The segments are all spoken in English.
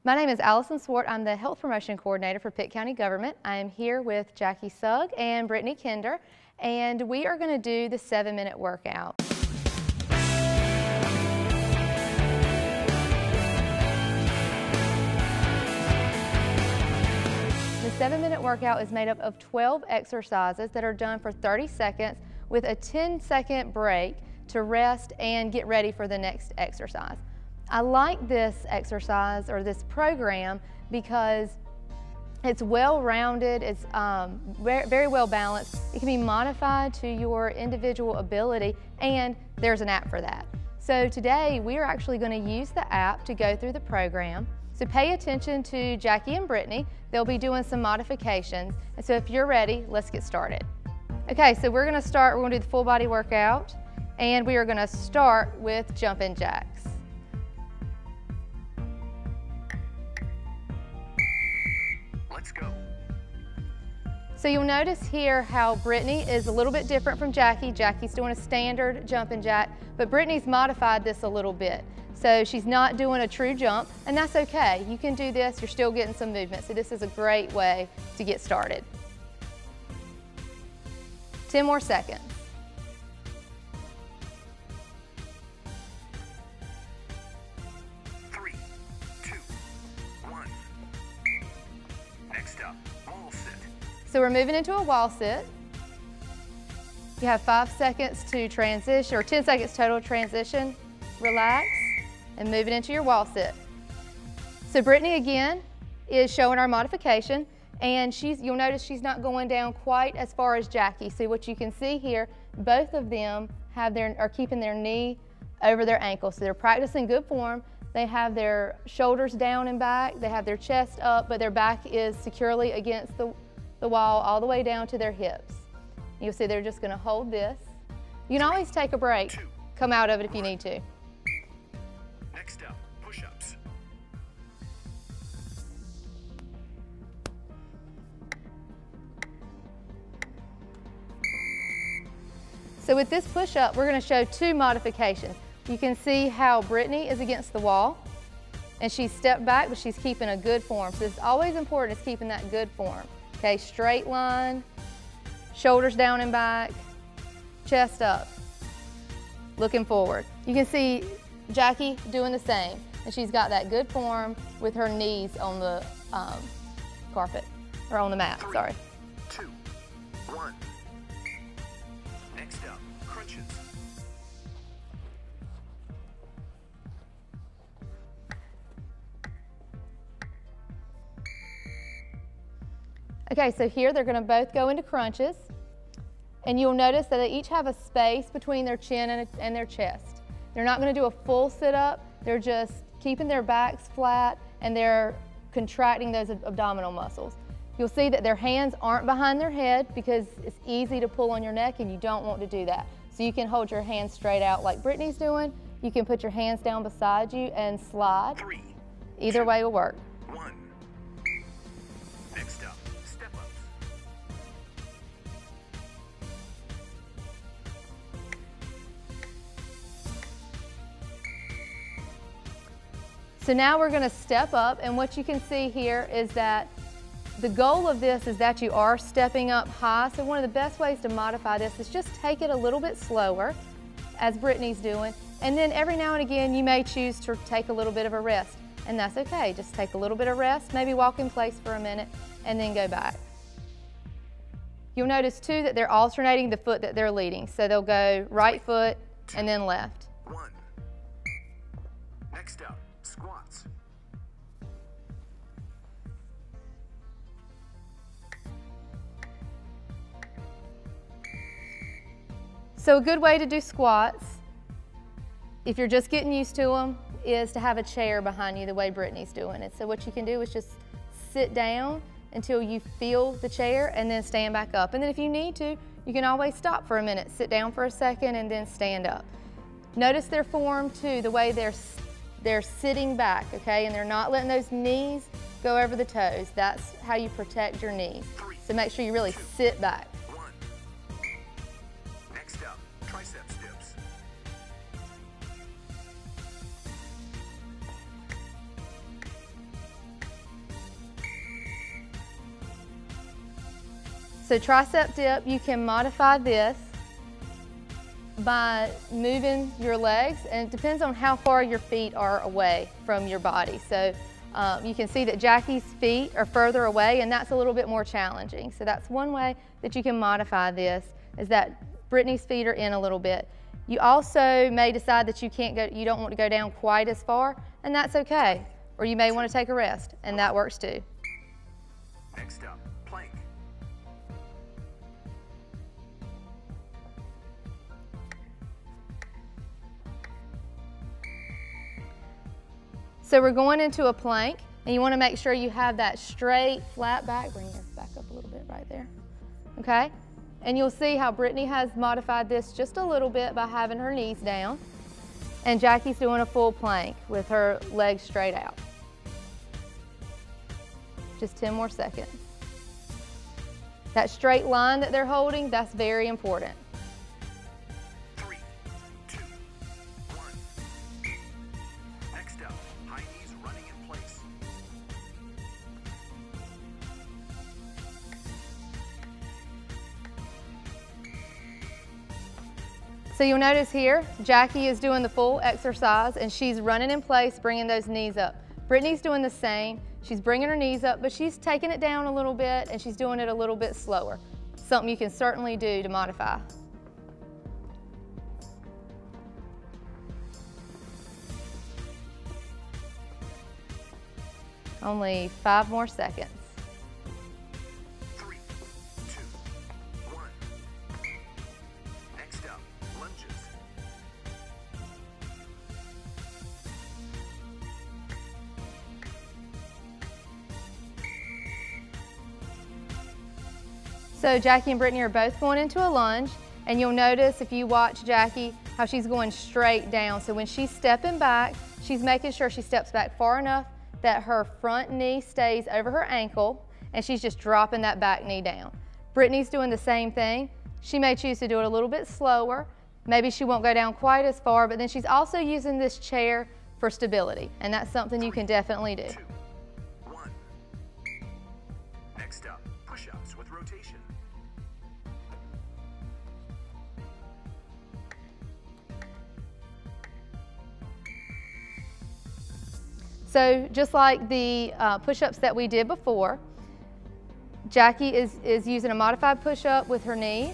My name is Allison Swart. I'm the Health Promotion Coordinator for Pitt County Government. I am here with Jackie Sugg and Brittany Kinder, and we are going to do the 7-minute workout. The 7-minute workout is made up of 12 exercises that are done for 30 seconds with a 10-second break to rest and get ready for the next exercise. I like this exercise or this program because it's well-rounded, it's very well balanced. It can be modified to your individual ability, and there's an app for that. So today we are actually going to use the app to go through the program. So pay attention to Jackie and Brittany. They'll be doing some modifications. And so if you're ready, let's get started. Okay, so we're going to do the full body workout, and we are going to start with jumping jacks. Let's go. So you'll notice here how Brittany is a little bit different from Jackie. Jackie's doing a standard jumping jack, but Brittany's modified this a little bit. So she's not doing a true jump, and that's okay. You can do this, you're still getting some movement. So this is a great way to get started. 10 more seconds. So we're moving into a wall sit. You have 5 seconds to transition, or 10 seconds total transition. Relax and move it into your wall sit. So Brittany again is showing our modification, and you'll notice she's not going down quite as far as Jackie. So what you can see here, both of them are keeping their knee over their ankle. So they're practicing good form. They have their shoulders down and back, they have their chest up, but their back is securely against the wall all the way down to their hips. You'll see they're just going to hold this. You can always take a break, come out of it if you need to. Next up, push-ups. So with this push-up, we're going to show 2 modifications. You can see how Brittany is against the wall, and she's stepped back, but she's keeping a good form. So it's always important is keeping that good form. Okay, straight line, shoulders down and back, chest up, looking forward. You can see Jackie doing the same, and she's got that good form with her knees on the carpet, or on the mat, 3, sorry. 2, 1. Next up, crunches. Okay, so here they're going to both go into crunches, and you'll notice that they each have a space between their chin and their chest. They're not going to do a full sit-up, they're just keeping their backs flat and they're contracting those abdominal muscles. You'll see that their hands aren't behind their head because it's easy to pull on your neck and you don't want to do that. So you can hold your hands straight out like Brittany's doing. You can put your hands down beside you and slide. 3, Either way will work. 1. Next up, step-ups. So now we're going to step up, and what you can see here is that the goal of this is that you are stepping up high. So one of the best ways to modify this is just take it a little bit slower, as Brittany's doing, and then every now and again you may choose to take a little bit of a rest, and that's okay. Just take a little bit of rest, maybe walk in place for a minute, and then go back. You'll notice too that they're alternating the foot that they're leading. So they'll go right foot and then left. 1. Next up, squats. So a good way to do squats, if you're just getting used to them, is to have a chair behind you the way Brittany's doing it. So what you can do is just sit down until you feel the chair and then stand back up. And then if you need to, you can always stop for a minute, sit down for a second and then stand up. Notice their form too, the way they're sitting back, okay? And they're not letting those knees go over the toes. That's how you protect your knees. So make sure you really sit back. 1. Next up, triceps dips. So tricep dip, you can modify this by moving your legs, and it depends on how far your feet are away from your body. So you can see that Jackie's feet are further away, and that's a little bit more challenging. So that's one way that you can modify this, is that Brittany's feet are in a little bit. You also may decide that you don't want to go down quite as far, and that's okay. Or you may want to take a rest, and that works too. Next up, plank. So we're going into a plank, and you want to make sure you have that straight, flat back. Bring this back up a little bit right there. Okay? And you'll see how Brittany has modified this just a little bit by having her knees down. And Jackie's doing a full plank with her legs straight out. Just 10 more seconds. That straight line that they're holding, that's very important. 3, 2, 1. Next up, high knees running in place. So you'll notice here, Jackie is doing the full exercise and she's running in place, bringing those knees up. Brittany's doing the same. She's bringing her knees up, but she's taking it down a little bit and she's doing it a little bit slower. Something you can certainly do to modify. Only 5 more seconds. 3, 2, 1. Next up, lunges. So Jackie and Brittany are both going into a lunge, and you'll notice if you watch Jackie how she's going straight down. So when she's stepping back, she's making sure she steps back far enough that her front knee stays over her ankle, and she's just dropping that back knee down. Brittany's doing the same thing. She may choose to do it a little bit slower. Maybe she won't go down quite as far, but then she's also using this chair for stability, and that's something you can definitely do. 2, 1. Next up, push-ups with rotation. So just like the push-ups that we did before, Jackie is using a modified push-up with her knees,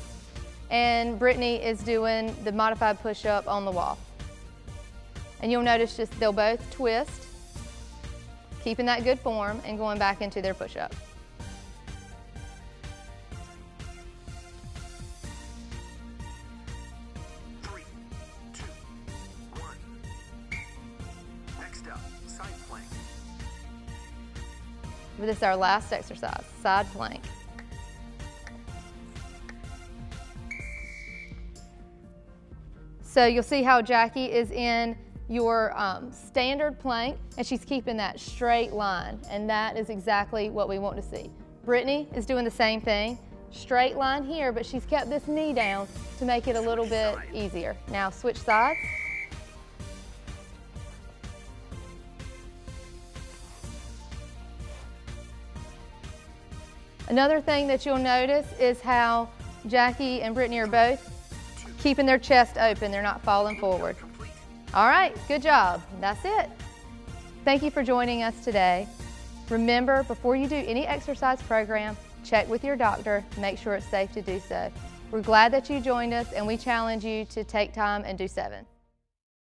and Brittany is doing the modified push-up on the wall. And you'll notice just they'll both twist, keeping that good form and going back into their push-up. This is our last exercise, side plank. So you'll see how Jackie is in your standard plank, and she's keeping that straight line, and that is exactly what we want to see. Brittany is doing the same thing, straight line here, but she's kept this knee down to make it a little bit easier. Now switch sides. Another thing that you'll notice is how Jackie and Brittany are both keeping their chest open. They're not falling forward. All right, good job. That's it. Thank you for joining us today. Remember, before you do any exercise program, check with your doctor, make sure it's safe to do so. We're glad that you joined us, and we challenge you to take time and do 7.